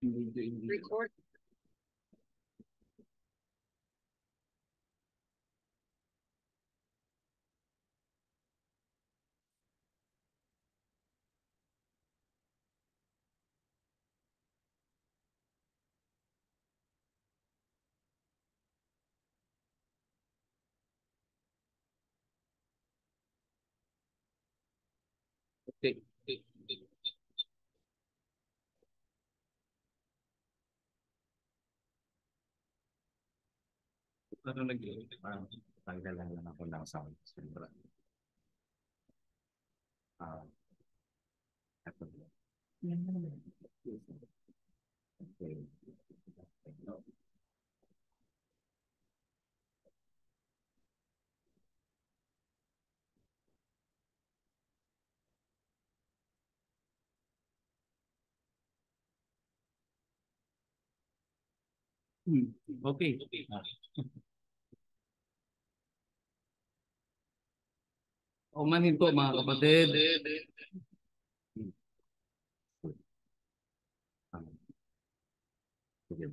Record. Okay. Ano tanggalan lang ako ng sound. Sobra. Ito. Okay. Okay. Umanin po mga kapatid. Sige,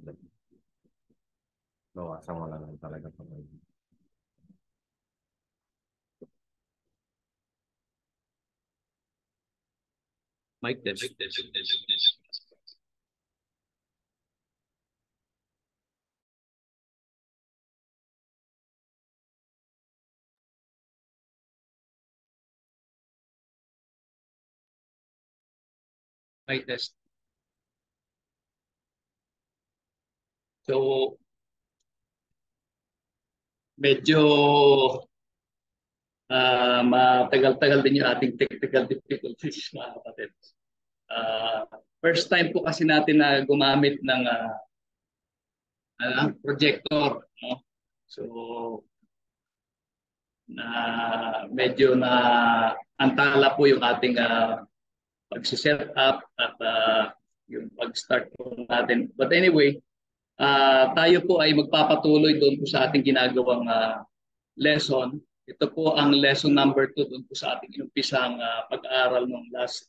bawasan mo lang talaga pa. Mic test. Mic test. So, medyo matagal-tagal din yung ating technical difficulties, mga kapatid. First time po kasi natin na gumamit ng projector, no? So, medyo na antala po yung ating pag-set up at yung pag-start po natin. But anyway, tayo po ay magpapatuloy doon po sa ating ginagawang lesson. Ito po ang lesson number 2 doon po sa ating inumpisang pag-aaral ng last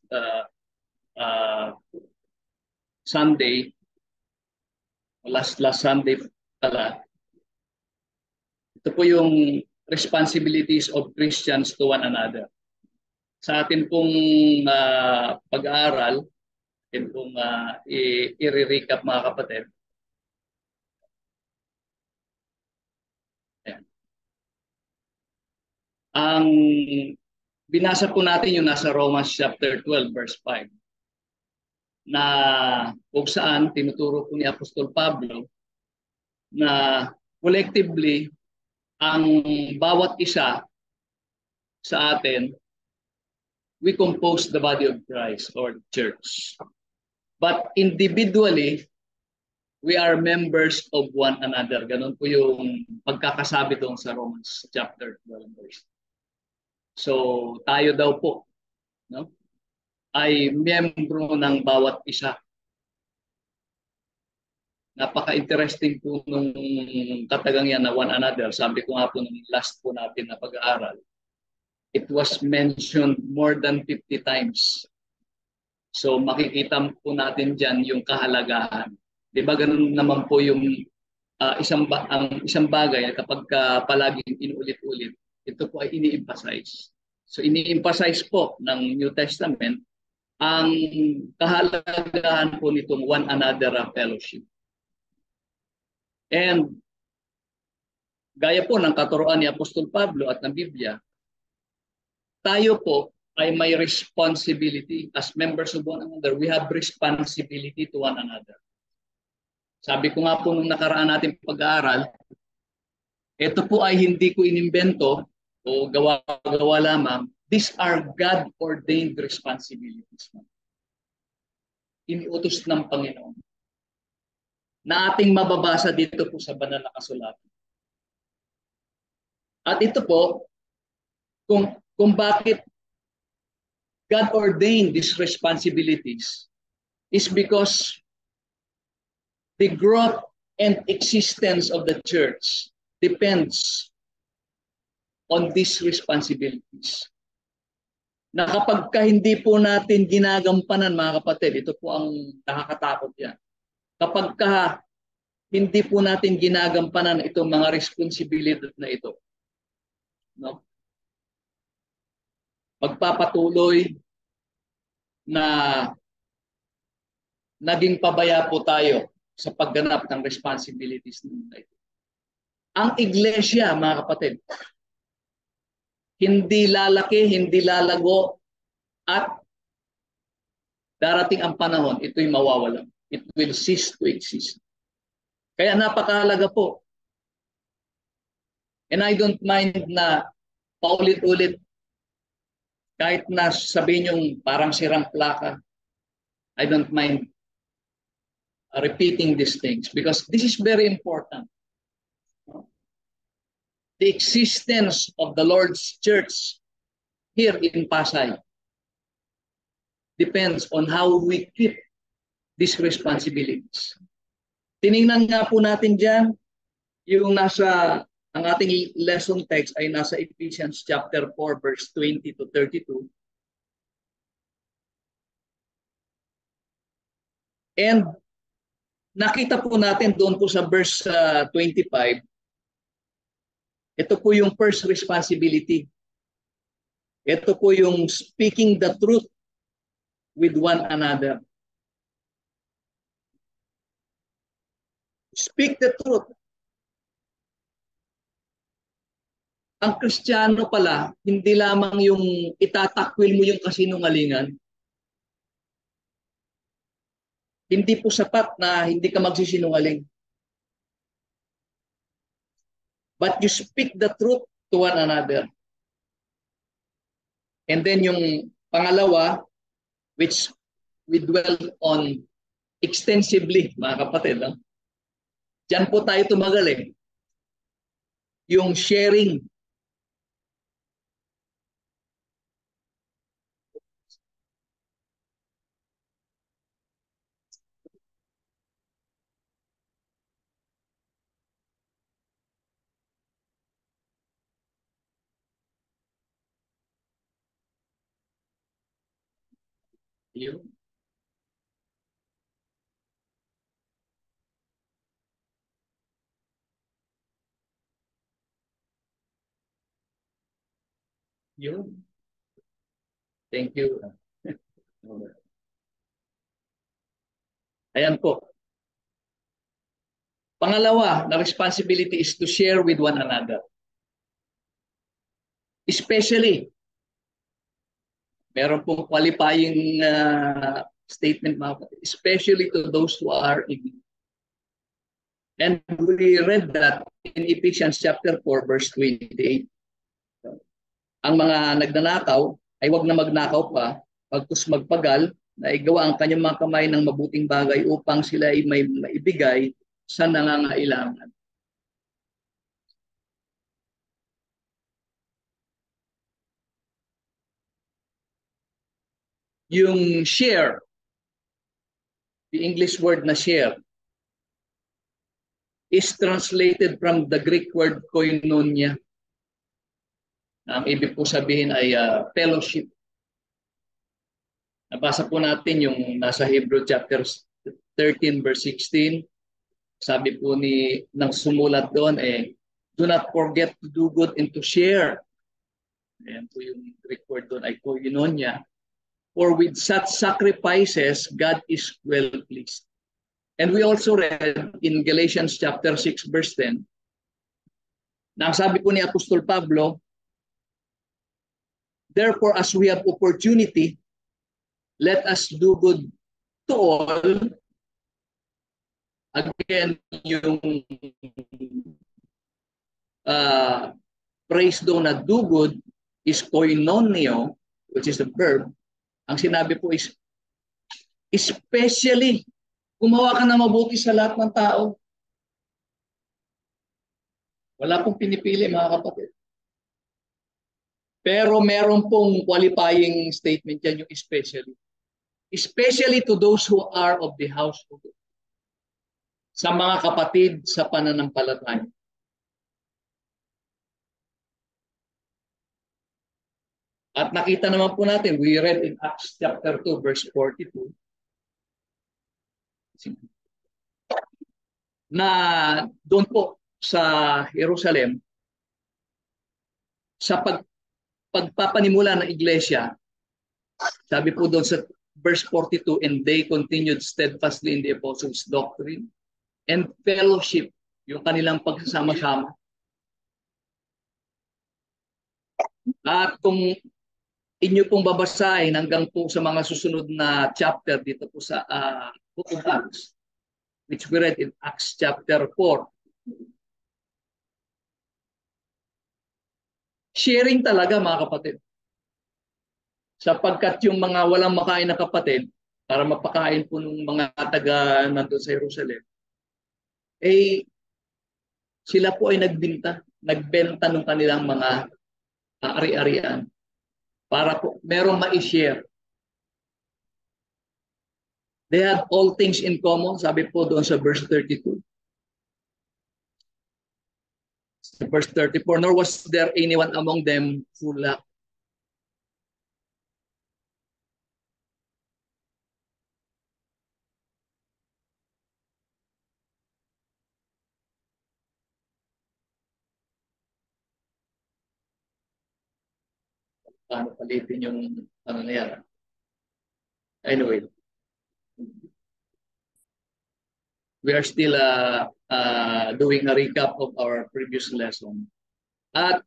Sunday. Last Sunday pala. Ito po yung responsibilities of Christians to one another. Sa atin pong pag-aaral, atin pong i-recap mga kapatid. Ayan. Ang binasa po natin yung nasa Romans chapter 12 verse 5 na kung saan tinuturo po ni Apostol Pablo na collectively ang bawat isa sa atin, we compose the body of Christ or the church. But individually, we are members of one another. Ganun po yung pagkakasabi doon sa Romans chapter 12 verse. So, tayo daw po, no, ay miyembro ng bawat isa. Napaka-interesting po nung katagang yan na one another. Sabi ko nga po nung last po natin na pag-aaral, it was mentioned more than 50 times. So makikita po natin dyan yung kahalagahan. Di ba ganun naman po yung isang bagay na kapag palaging inulit-ulit, ito po ay ini-emphasize. So ini-emphasize po ng New Testament ang kahalagahan po nitong one another fellowship. And gaya po ng katuruan ni Apostol Pablo at ng Biblia, tayo po ay may responsibility as members of one another. We have responsibility to one another. Sabi ko nga po nung nakaraan natin pag-aaral, ito po ay hindi ko inimbento o gawa-gawa lamang. These are God-ordained responsibilities. Iniutos ng Panginoon na ating mababasa dito po sa banal na kasulatan. At ito po, kung bakit God ordained these responsibilities is because the growth and existence of the church depends on these responsibilities. Na kapag hindi po natin ginagampanan, mga kapatid, ito po ang nakakatakot yan. kapag hindi po natin ginagampanan itong mga responsibilidad na ito, no? Magpapatuloy na naging pabaya po tayo sa pagganap ng responsibilities nito. Ang iglesia, mga kapatid, hindi lalaki, hindi lalago, at darating ang panahon, ito'y mawawala. It will cease to exist. Kaya napakahalaga po. And I don't mind na paulit-ulit, kahit na sabihin yung parang sirang plaka, I don't mind repeating these things because this is very important. The existence of the Lord's Church here in Pasay depends on how we keep these responsibilities. Tiningnan nga po natin dyan, yung ang ating lesson text ay nasa Ephesians chapter 4 verse 20 to 32. And nakita po natin doon po sa verse 25, ito po yung first responsibility. Ito po yung speaking the truth with one another. Speak the truth. Ang Kristiyano pala, hindi lamang yung itatakwil mo yung kasinungalingan. Hindi po sapat na hindi ka magsisinungaling. But you speak the truth to one another. And then yung pangalawa, which we dwell on extensively, mga kapatid. No? Diyan po tayo tumagal eh. Yung sharing. Yun. Yun. Thank you. Ayan po. Pangalawa, na responsibility is to share with one another. Especially, meron pong qualifying statement, especially to those who are ignorant. And we read that in Ephesians chapter 4, verse 28. Ang mga nagnanakaw ay wag na magnakaw pa, pagkus magpagal, na igawa ang kanyang mga kamay ng mabuting bagay upang sila ay may maibigay sa nangangailangan. Yung share, the English word na share, is translated from the Greek word koinonia. Ang ibig po sabihin ay fellowship. Nabasa po natin yung nasa Hebrew chapter 13 verse 16. Sabi po ng sumulat doon do not forget to do good and to share. Ayan po yung Greek word doon ay koinonia. For with such sacrifices, God is well pleased. And we also read in Galatians chapter 6 verse 10, na ang sabi po ni Apostol Pablo, therefore as we have opportunity, let us do good to all. Again, yung praise doon na do good is koinonio, which is the verb. Ang sinabi po is, especially, gumawa ka na mabuti sa lahat ng tao. Wala pong pinipili, mga kapatid. Pero meron pong qualifying statement yan, yung especially. Especially to those who are of the household. Sa mga kapatid sa pananampalataya. At nakita naman po natin, we read in Acts chapter 2 verse 42. na doon po sa Jerusalem, sa pagpapanimula ng iglesia, sabi po doon sa verse 42, and they continued steadfastly in the apostles' doctrine and fellowship, yung kanilang pagsasama-sama. At kung inyo pong babasahin hanggang po sa mga susunod na chapter dito po sa Book of Acts, which we read in Acts chapter 4, sharing talaga mga kapatid. Sapagkat yung mga walang makain na kapatid, para mapakain po ng mga taga nandun sa Jerusalem, eh sila po ay nagbenta ng kanilang mga ari-arian para po merong ma-share. They had all things in common, sabi po doon sa verse 32. Verse 34, nor was there anyone among them who lacked. Paano palitin yung ano na yan. Anyway, we are still doing a recap of our previous lesson. At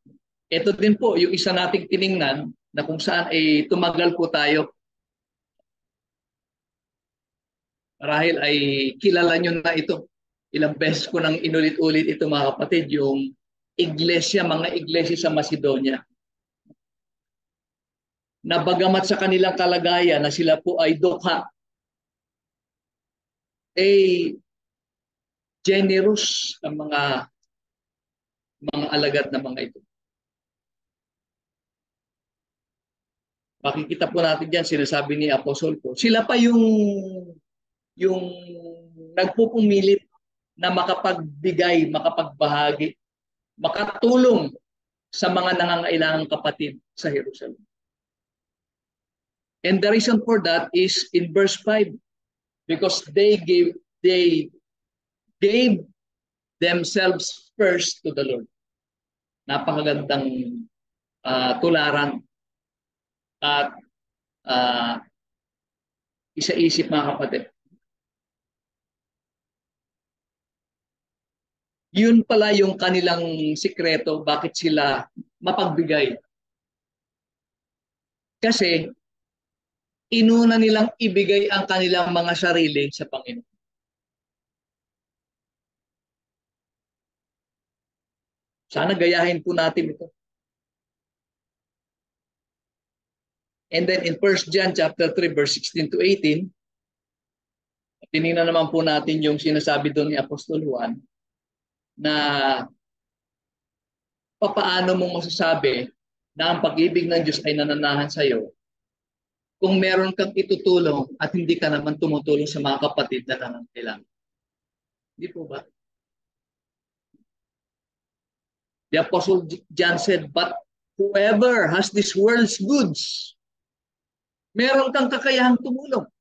ito din po, yung isa nating tiningnan na kung saan ay tumagal po tayo. Marahil ay kilala nyo na ito. Ilang beses ko nang inulit-ulit ito mga kapatid, yung mga iglesia sa Macedonia. Na bagamat sa kanilang kalagayan na sila po ay dukha, ay generous ang mga alagad na mga ito. Makikita po natin diyan, sinasabi ni Apostol Paul, sila pa yung nagpupumilit na makapagbigay, makapagbahagi, makatulong sa mga nangangailangang kapatid sa Jerusalem. And the reason for that is in verse 5, because they gave themselves first to the Lord. Napakagandang tularan at isa-isip mga kapatid. Yun pala yung kanilang sikreto, bakit sila mapagbigay. Kasi inuna nilang ibigay ang kanilang mga sarili sa Panginoon. Sana gayahin po natin ito. And then in 1 John chapter 3 verse 16 to 18, tinignan naman po natin yung sinasabi doon ni Apostol Juan na papaano mo masasabi na ang pag-ibig ng Diyos ay nananahan sa iyo kung meron kang itutulong at hindi ka naman tumutulong sa mga kapatid na nangangailangan. Hindi po ba? The Apostle John said, but whoever has this world's goods, meron kang kakayahang tumulong.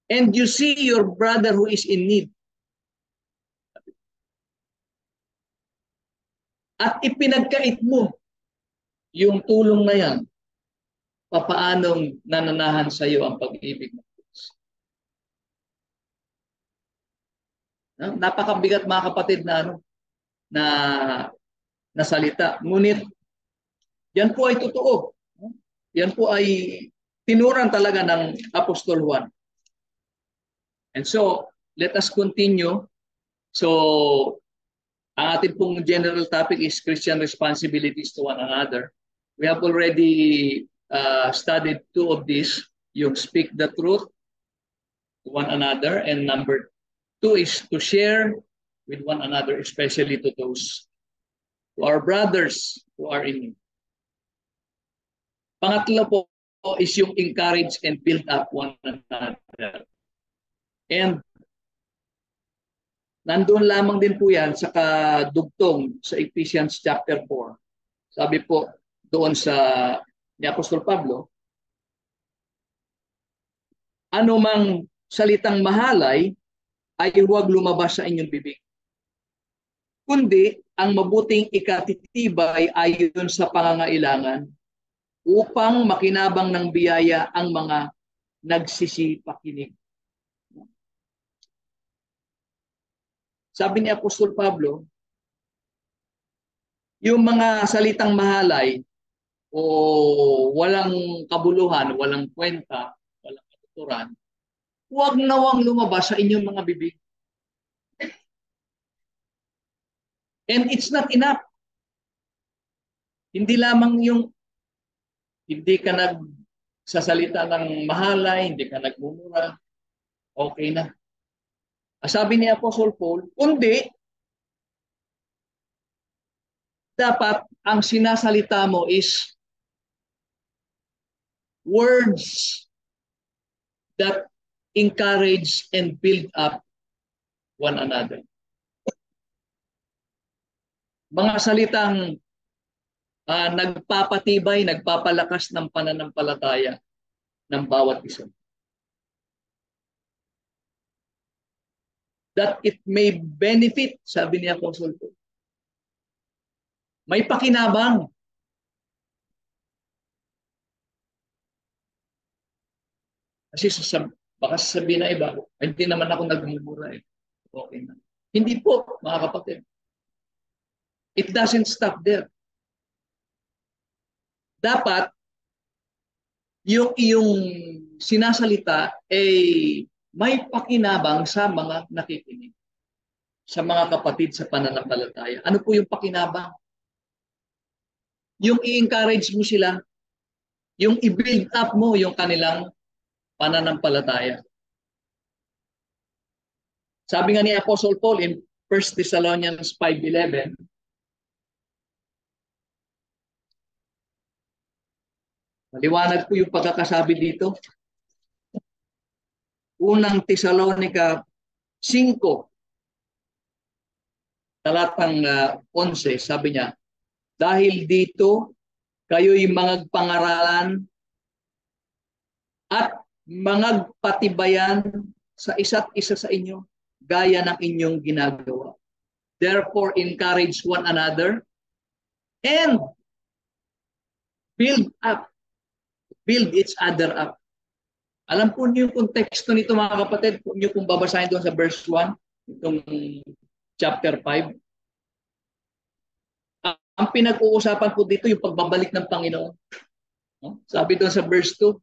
And you see your brother who is in need. At ipinagkait mo yung tulong na yan, papaanong nananahan sa iyo ang pag-ibig ng Diyos. Napakabigat mga kapatid na salita. Ngunit yan po ay totoo. Yan po ay tinuran talaga ng Apostol Juan. And so, let us continue. So, ang ating pong general topic is Christian responsibilities to one another. We have already studied two of these, yung speak the truth to one another, and number two is to share with one another, especially to our brothers who are in need. Pangatlo po is yung encourage and build up one another. And nandun lamang din po yan sa kadugtong sa Ephesians chapter 4. Sabi po doon ni Apostol Pablo, anumang salitang mahalay ay huwag lumabas sa inyong bibig, kundi ang mabuting ikatitibay ayon sa pangangailangan upang makinabang ng biyaya ang mga nagsisipakinig. Sabi ni Apostol Pablo, yung mga salitang mahalay o walang kabuluhan, walang kwenta, walang katuturan, huwag nawang lumabas sa inyong mga bibig. And it's not enough. Hindi lamang yung hindi ka nagsasalita ng mahalay, hindi ka nagmumura, okay na. Sabi ni Apostle Paul, kundi dapat ang sinasalita mo is words that encourage and build up one another. Mga salitang nagpapatibay, nagpapalakas ng pananampalataya ng bawat isa. That it may benefit, sabi ni Apostle Paul. May pakinabang. Kasi baka sabihin na iba, hindi naman ako nagmumura eh. Okay na. Hindi po, mga kapatid. It doesn't stop there. Dapat, yung iyong sinasalita ay may pakinabang sa mga nakikinig. Sa mga kapatid sa pananampalataya. Ano po yung pakinabang? Yung i-encourage mo sila, yung i-build up mo yung kanilang pananampalataya. Sabi nga ni Apostle Paul in 1 Thessalonians 5:11, maliwanag po yung pagkakasabi dito. Unang Thessalonica 5, talatang 11, sabi niya, dahil dito, kayo'y magpangaralan at magpatibayan sa isa't isa sa inyo, gaya ng inyong ginagawa. Therefore, encourage one another and build each other up. Alam po niyo yung konteksto nito mga kapatid, kung niyo kung babasahin doon sa verse 1, itong chapter 5. Ang pinag-uusapan po dito yung pagbabalik ng Panginoon. Sabi doon sa verse 2,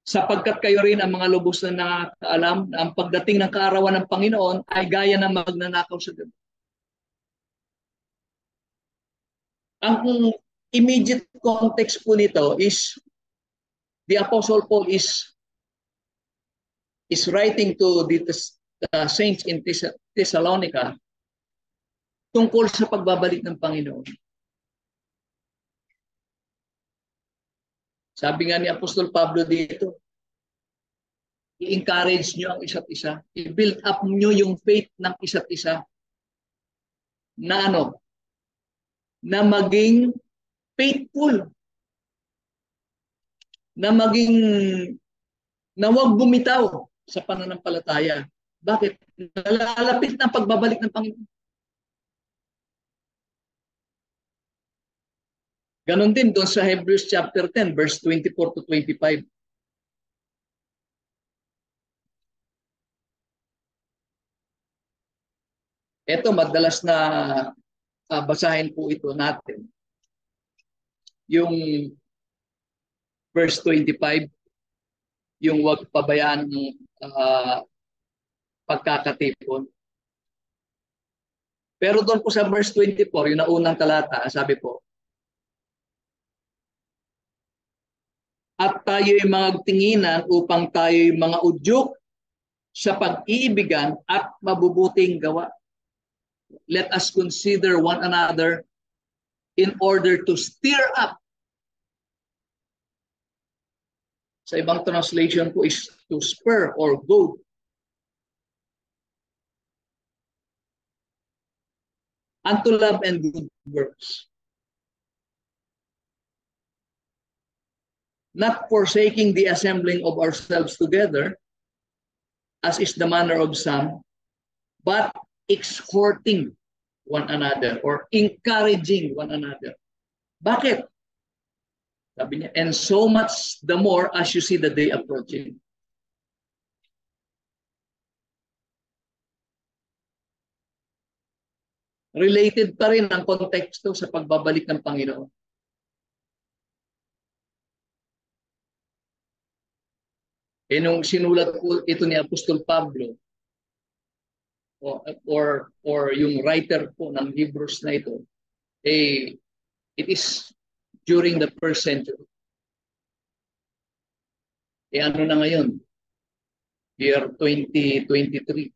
sapagkat kayo rin ang mga lubos na nakakaalam na ang pagdating ng kaarawan ng Panginoon ay gaya ng magnanakaw sa gabi. Ang immediate context po nito is the Apostle Paul is writing to the saints in Thessalonica tungkol sa pagbabalik ng Panginoon. Sabi nga ni Apostol Pablo dito, i-encourage nyo ang isa't isa, i-build up nyo yung faith ng isa't isa na ano, na maging faithful, na maging na huwag bumitaw sa pananampalataya. Bakit? Nalalapit na pagbabalik ng Panginoon. Ganon din doon sa Hebrews chapter 10, verse 24 to 25. Ito, madalas na basahin po ito natin. Yung verse 25, yung huwag pabayaan ng pagkakatipon. Pero doon po sa verse 24, yung naunang talata, sabi po, at tayo'y magtinginan upang tayo'y mga udyok sa pag-iibigan at mabubuting gawa. Let us consider one another in order to stir up. Sa ibang translation po is to spur or goad. Unto love and good works. Not forsaking the assembling of ourselves together, as is the manner of some, but exhorting one another or encouraging one another. Bakit? Sabi niya, and so much the more as you see the day approaching. Related pa rin ang konteksto sa pagbabalik ng Panginoon. Eh nung sinulat ko ito ni Apostol Pablo, or yung writer po ng Hebrews na ito, eh, it is during the first century. Eh ano na ngayon? Year 2023.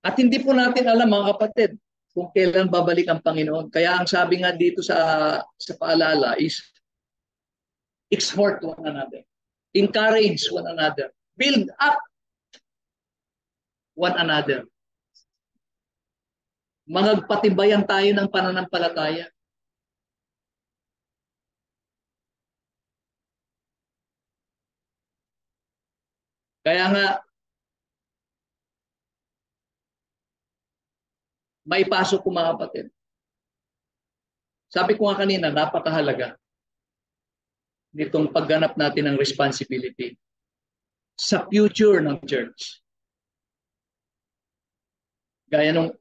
At hindi po natin alam mga kapatid kung kailan babalik ang Panginoon. Kaya ang sabi nga dito sa paalala is exhort one another, encourage one another, build up one another. Magpatibayan tayo ng pananampalataya. Kaya nga, may pasok ko mga kapatid. Sabi ko nga kanina, napakahalaga nitong pagganap natin ng responsibility sa future ng church. Gaya nung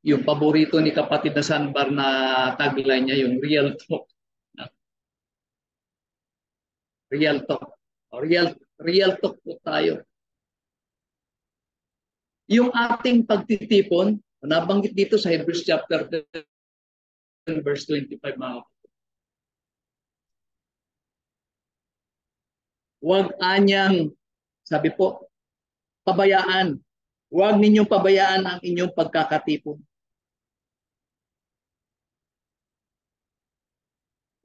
yung paborito ni kapatid na Sanbar na tagline niya, yung real talk. Real talk. Real talk po tayo. Yung ating pagtitipon, nabanggit dito sa Hebrews chapter 10, verse 25, mga kapatid. Huwag anyang, sabi po, pabayaan. Huwag ninyong pabayaan ang inyong pagkakatipon.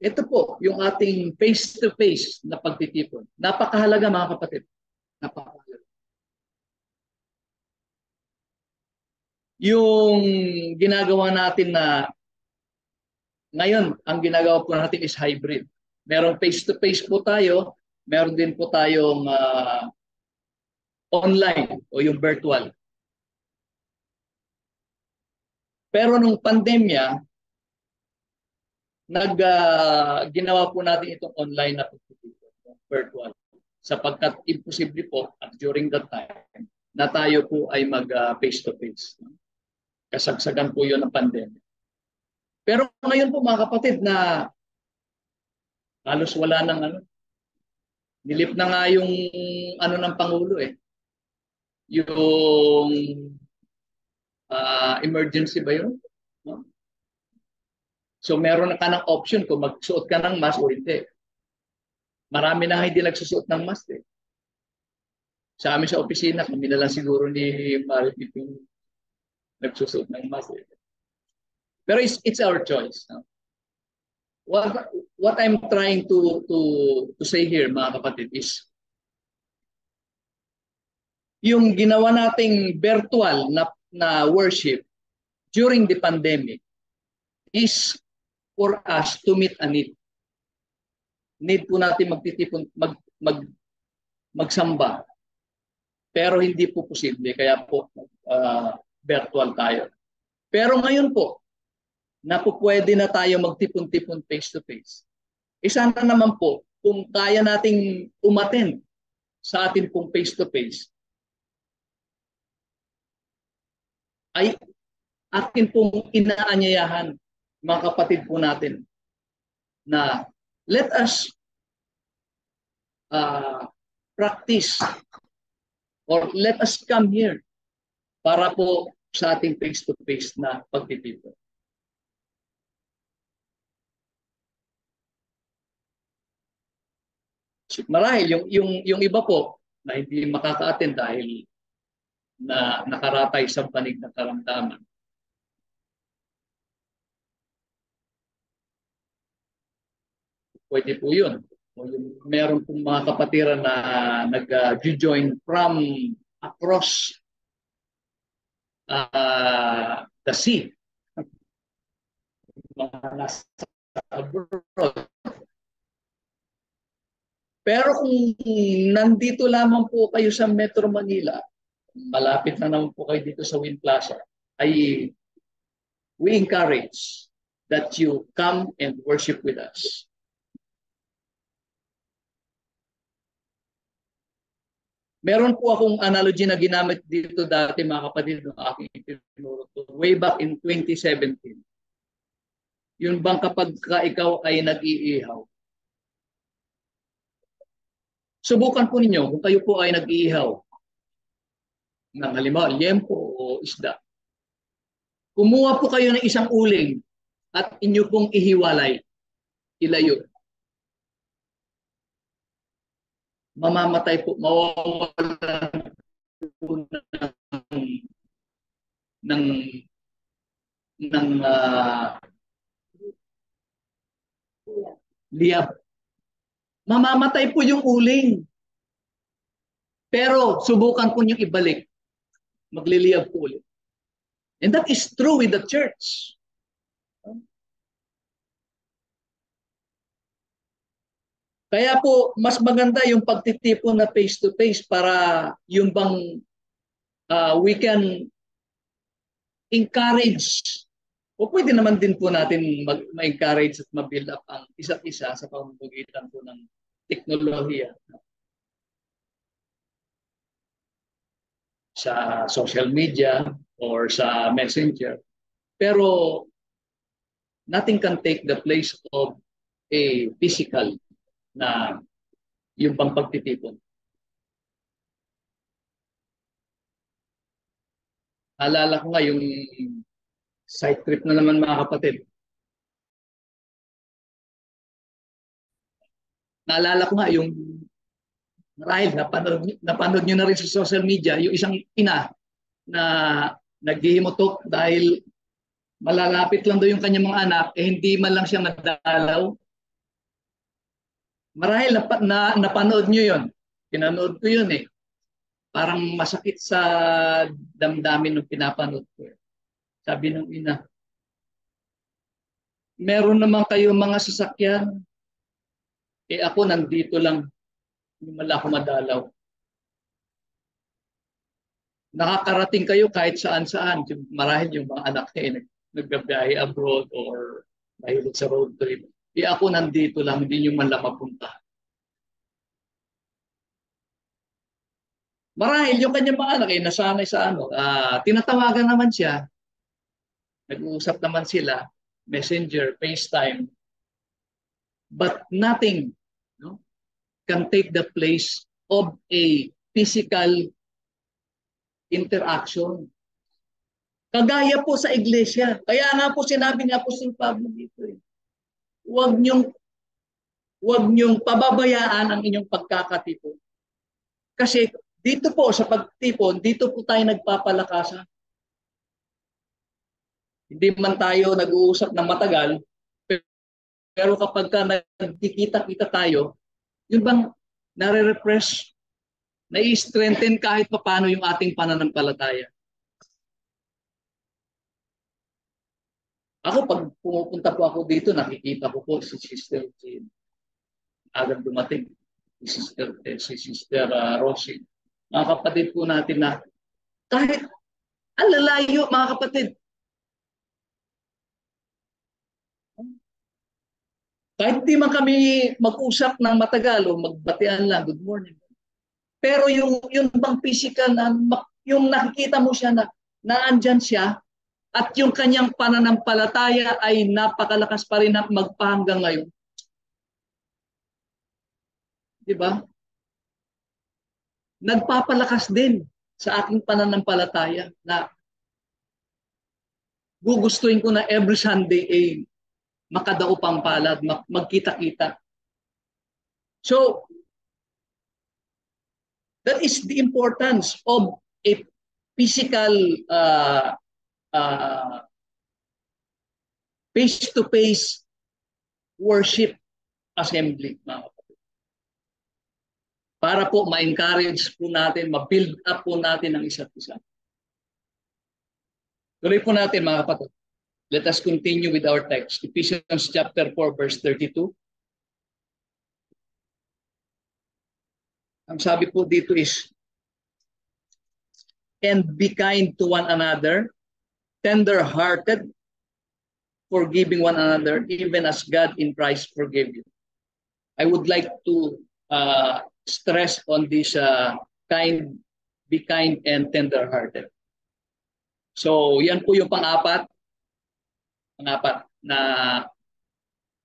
Ito po, yung ating face-to-face na pagtitipon. Napakahalaga mga kapatid. Napakahalaga. Yung ginagawa natin na ngayon, ang ginagawa po natin is hybrid. Merong face-to-face po tayo, meron din po tayong online o yung virtual. Pero nung pandemya, ginawa po natin itong online na virtual. Sapagkat imposible po at during that time na tayo po ay mag face-to-face. Kasagsagan po yun ng pandemya. Pero ngayon po mga kapatid na halos wala nang ano. Nilip na nga yung ano ng Pangulo eh. Yung emergency ba yun? No? So meron na ka ng option kung magsuot ka ng mask o hindi. Marami na hindi nagsusuot ng mask eh. Sa amin sa opisina, kami na lang siguro ni Marit yung nagsusuot ng mask eh. Pero it's our choice. No? What I'm trying to say here, mga kapatid, is yung ginawa nating virtual na worship during the pandemic is for us to meet a need. Need po natin magtitipon, magsamba. Pero hindi po posible, kaya po virtual tayo. Pero ngayon po, na po pwede na tayo magtipon-tipon face-to-face. Sana naman po, kung kaya nating umattend sa atin pong face-to-face, ay atin pong inaanyayahan, mga kapatid po natin, na let us practice or let us come here para po sa ating face-to-face na pagtitipon. Marahil yung iba po na hindi makaka-attend dahil na nakaratay sa panig ng karamdaman. Pwede po yun. Meron pong mga kapatiran na nag-join from across the sea. Mga nasa abroad. Pero kung nandito lamang po kayo sa Metro Manila, malapit na naman po kayo dito sa Win Plaza, ay we encourage that you come and worship with us. Meron po akong analogy na ginamit dito dati mga kapatid ng aking tinuro way back in 2017. Yun bang kapag ikaw ay nag-iihaw, subukan po ninyo kung kayo po ay nag-iihaw ng halimbawa, liempo o isda. Kumuha po kayo ng isang uling at inyo pong ihiwalay, ilayo. Mamamatay po, mawawalan po ng liyab. Mamamatay po yung uling. Pero subukan po niyong ibalik. Magliliyab po ulit. And that is true with the church. Kaya po, mas maganda yung pagtitipon na face-to-face para yung bang we can encourage o pwede naman din po natin ma-encourage at ma-build up ang isa't isa sa pamamagitan po ng teknolohiya sa social media or sa messenger. Pero nothing can take the place of a physical na yung pang pagtitipon. Alala ko nga yung side trip na naman mga kapatid. Naalala ko nga yung marahil napanood nyo na rin sa social media yung isang ina na naghihimutok dahil malalapit lang daw yung kanyang mga anak hindi man lang siya madalaw. Marahil napanood nyo yun. Pinanood ko yun eh. Parang masakit sa damdamin nung pinapanood ko. Sabi ng ina, meron naman kayo mga sasakyan. Eh ako nandito lang. Hindi man ako madalaw. Nakakarating kayo kahit saan-saan. Marahil yung mga anak niya nagbabiyahe abroad or mahilig sa road trip. Ako nandito lang, hindi nyo man lang mapunta. Marahil yung kanyang mga anak nasanay sa tinatawagan naman siya. Nag-uusap naman sila, messenger, FaceTime. But nothing can take the place of a physical interaction. Kagaya po sa iglesia. Kaya nga po sinabi ni Apostol Pablo dito Huwag niyong pababayaan ang inyong pagkakatipon. Kasi dito po sa pagtipon, dito po tayo nagpapalakasan. Hindi man tayo nag-uusap ng matagal, pero kapag nagkikita-kita tayo, yun bang nare-refresh, nai-strengthen kahit paano yung ating pananampalataya. Ako, pag pumupunta po ako dito, nakikita ko po si Sister Jean. Agad dumating si Sister Rosie. Mga kapatid po natin na kahit ang lalayo, mga kapatid. Kahit di man kami mag-usap ng matagal o magbatian lang, good morning. Pero yung bang physical, yung nakikita mo siya na naandyan siya, at yung kanyang pananampalataya ay napakalakas pa rin na magpahanggang ngayon. Di ba? Nagpapalakas din sa aking pananampalataya na gugustuhin ko na every Sunday makadao pang palad, magkita-kita. So, that is the importance of a physical face-to-face worship assembly. Para po ma-encourage po natin, ma-build up po natin ang isa't isa. Tuloy po natin mga kapatid. Let us continue with our text. Ephesians chapter 4 verse 32. Ang sabi po dito is, and be kind to one another, tender-hearted, forgiving one another, even as God in Christ forgave you. I would like to stress on this kind, be kind and tender-hearted. So yan po yung pang-apat na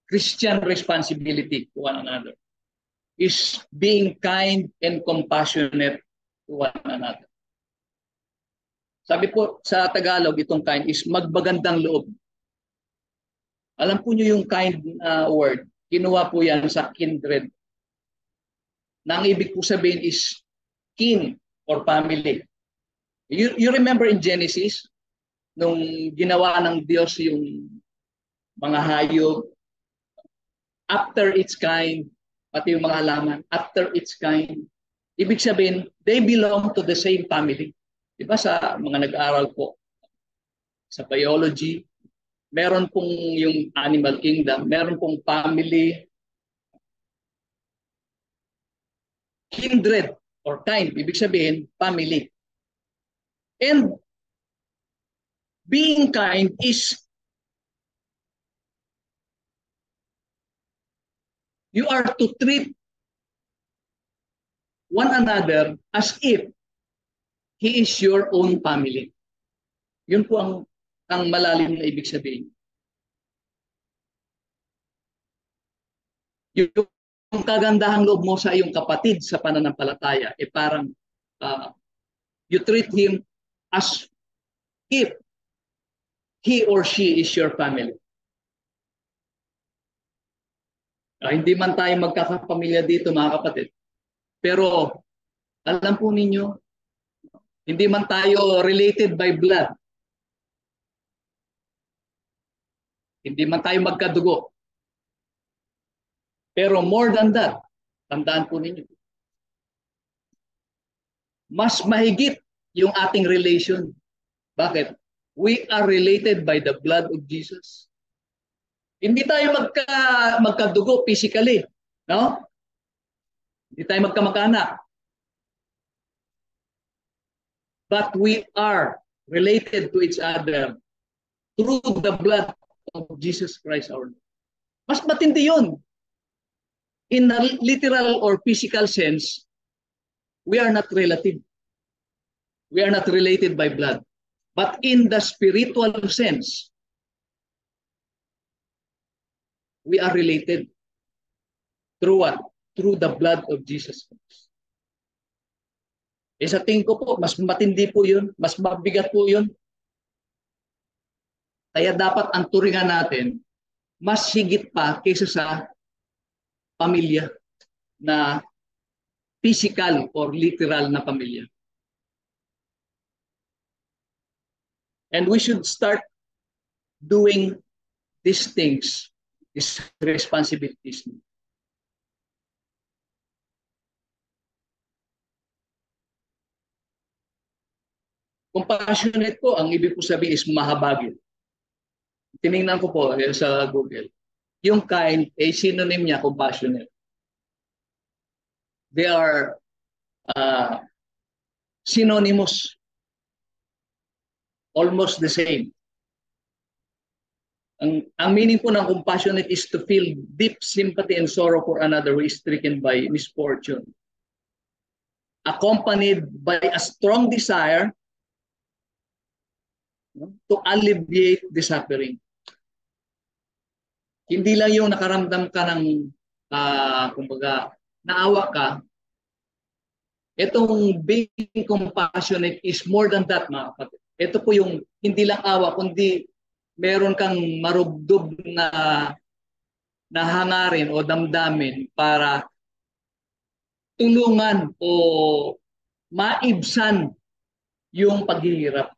Christian responsibility to one another is being kind and compassionate to one another. Sabi po sa Tagalog, itong kind is magbagandang loob. Alam po niyo yung kind word, kinuha po yan sa kindred. Na ang ibig po sabihin is kin or family. You remember in Genesis, nung ginawa ng Diyos yung mga hayop, after its kind, pati yung mga halaman, after its kind. Ibig sabihin, they belong to the same family. Diba sa mga nag-aaral po sa biology, meron pong yung animal kingdom, meron pong family, kindred or kind, ibig sabihin, family. And being kind is you are to treat one another as if he is your own family. Yun po ang malalim na ibig sabihin. Yung kagandahang loob mo sa iyong kapatid sa pananampalataya, parang you treat him as if he or she is your family. Hindi man tayo magkakapamilya dito mga kapatid. Pero alam po ninyo, hindi man tayo related by blood. Hindi man tayo magkadugo. Pero more than that, tandaan po ninyo, mas mahigit yung ating relation. Bakit? We are related by the blood of Jesus. Hindi tayo magkadugo physically, no? Hindi tayo magkamag-anak. But we are related to each other through the blood of Jesus Christ our Lord. Mas matindi yun. In a literal or physical sense, we are not relative. We are not related by blood. But in the spiritual sense, we are related through what? Through the blood of Jesus Christ. Sa tingin ko po, mas matindi po yun, mas mabigat po yun. Kaya dapat ang turingan natin, mas higit pa kaysa sa pamilya na physical or literal na pamilya. And we should start doing these things, these responsibilities. Compassionate po, ang ibig po sabihin is mahabagin. Tinignan ko po sa Google. Yung kind, synonym niya, compassionate. They are synonymous. Almost the same. Ang meaning po ng compassionate is to feel deep sympathy and sorrow for another who is stricken by misfortune, accompanied by a strong desire to alleviate the suffering. Hindi lang yung nakaramdam ka ng, kumbaga, naawa ka. Itong being compassionate is more than that, mga kapatid. Ito po yung hindi lang awa, kundi meron kang marubdob na hangarin o damdamin para tulungan o maibsan yung paghihirap.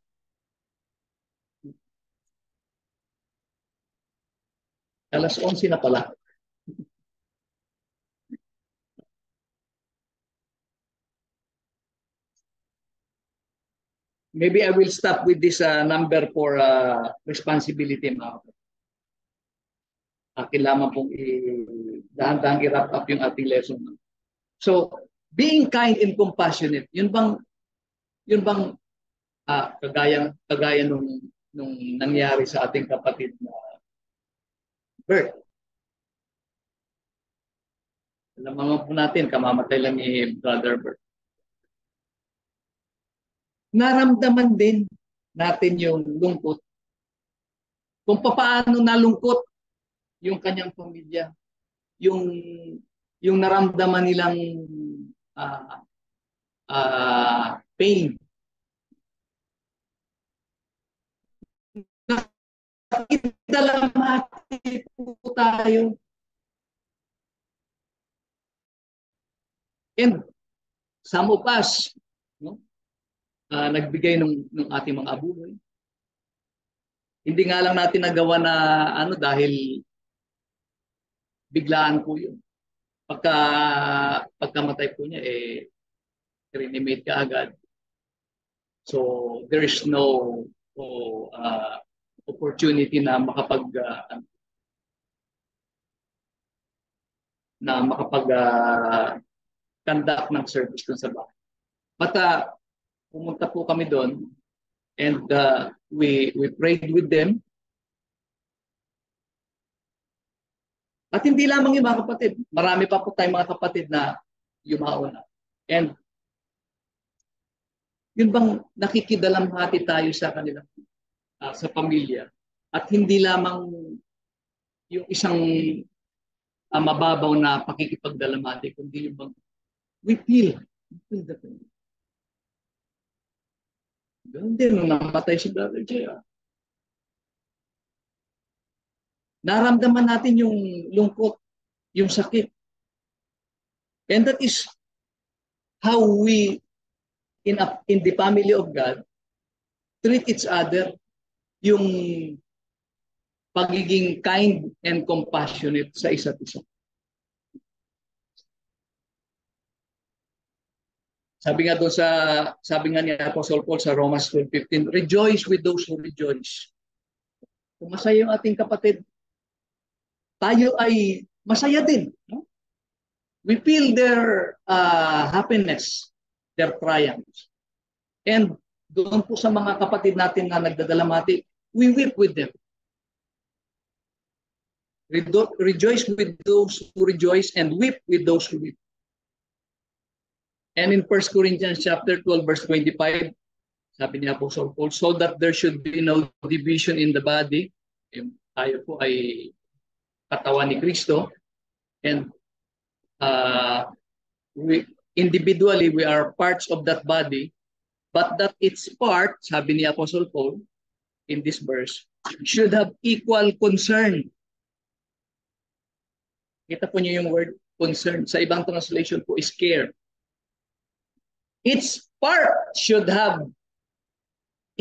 Alas 11 na pala. Maybe I will stop with this number for responsibility. Akin lamang pong dahan-dahang i-wrap up yung ating lesson. So, Being kind and compassionate, yun bang kagaya nung nangyari sa ating kapatid na Bert. Alam naman po natin, kamamatay lang ni Brother Bert. Naramdaman din natin yung lungkot. Kung paano nalungkot yung kanyang pamilya, yung naramdaman nilang uh, pain. Dalamhati po tayo. And some of us, no, nagbigay ng ating mga abuloy. Hindi nga lang natin nagawa na dahil biglaan po yun. Pagkamatay po niya, reanimate ka agad. So there is no opportunity na conduct ng service dun sa bahay. But pumunta po kami doon and we prayed with them. At hindi lamang yung mga kapatid, marami pa po tayong mga kapatid na yumaon na. And yun bang nakikidalamhati tayo sa kanila, sa pamilya. At hindi lamang yung isang mababaw na pakikipagdalamhati, kundi yung bang we feel the pain. Ganun din, nung namatay si Brother Jay. Naramdaman natin yung lungkot, yung sakit. And that is how we, in the family of God, treat each other, yung pagiging kind and compassionate sa isa't isa. Sabi nga ni Apostle Paul sa Romans 12:15, rejoice with those who rejoice. Kung masaya yung ating kapatid, tayo ay masaya din. No? We feel their happiness, their triumphs. And doon po sa mga kapatid natin na nagdadalamhati, we weep with them. Rejoice with those who rejoice and weep with those who weep. And in 1 Corinthians chapter 12, verse 25, sabi ni Apostle Paul, so that there should be no division in the body. Tayo po ay katawan ni Kristo. And individually, we are parts of that body. But that its part, sabi ni Apostle Paul, in this verse, should have equal concern. Kita po niyo yung word concern. Sa ibang translation po is care. Its part should have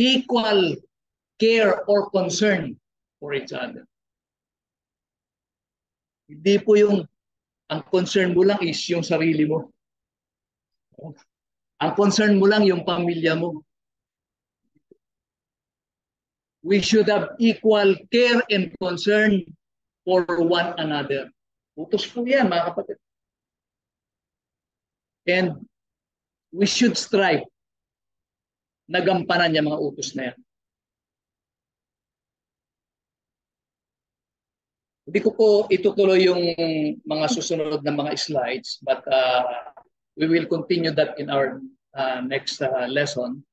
equal care or concern for each other. Hindi po yung ang concern mo lang is yung sarili mo. Ang concern mo lang yung pamilya mo. We should have equal care and concern for one another. Utos po yan, mga kapatid. And we should strive na gampanan yung mga utos na yan. Hindi ko po itutuloy yung mga susunod na mga slides, but we will continue that in our next lesson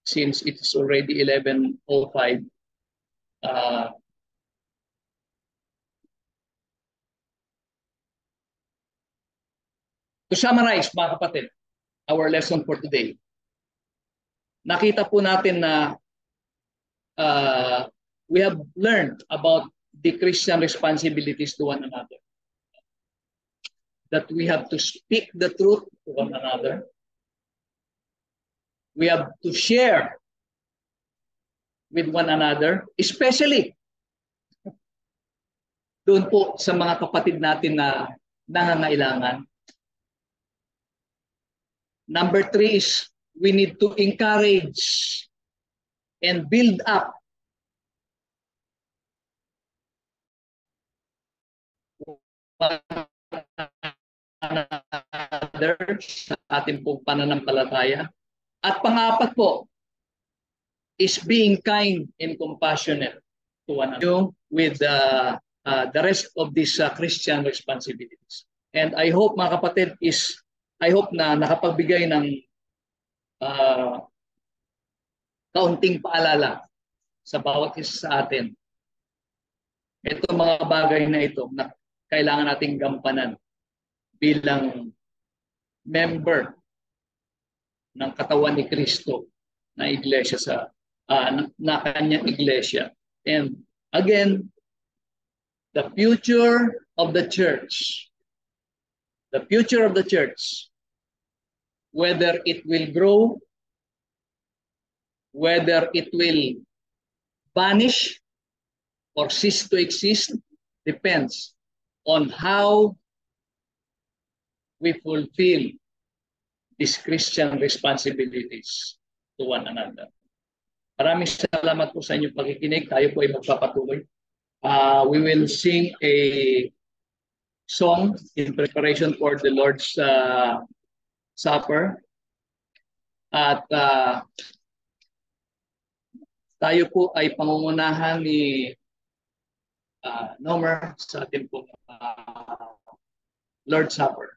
since it's already 11:05. To summarize, mga kapatid, our lesson for today. Nakita po natin na we have learned about the Christian responsibilities to one another. That we have to speak the truth to one another. We have to share with one another, especially doon po sa mga kapatid natin na nangangailangan. Number 3 is we need to encourage and build up other sa ating pong pananampalataya. At pang-apat po is being kind and compassionate to one another with the rest of these Christian responsibilities. And I hope mga kapatid I hope na nakapagbigay ng kaunting paalala sa bawat isa sa atin. Ito mga bagay na ito na kailangan nating gampanan bilang member ng katawan ni Kristo na iglesia na kanyang iglesia. And again, the future of the church, whether it will grow, whether it will vanish or cease to exist, depends on how we fulfill these Christian responsibilities to one another. Maraming salamat po sa inyong pakikinig. Tayo po ay magpapatuloy. We will sing a song in preparation for the Lord's Supper. At tayo po ay pangungunahan ni Nomer sa ating po Lord's Supper.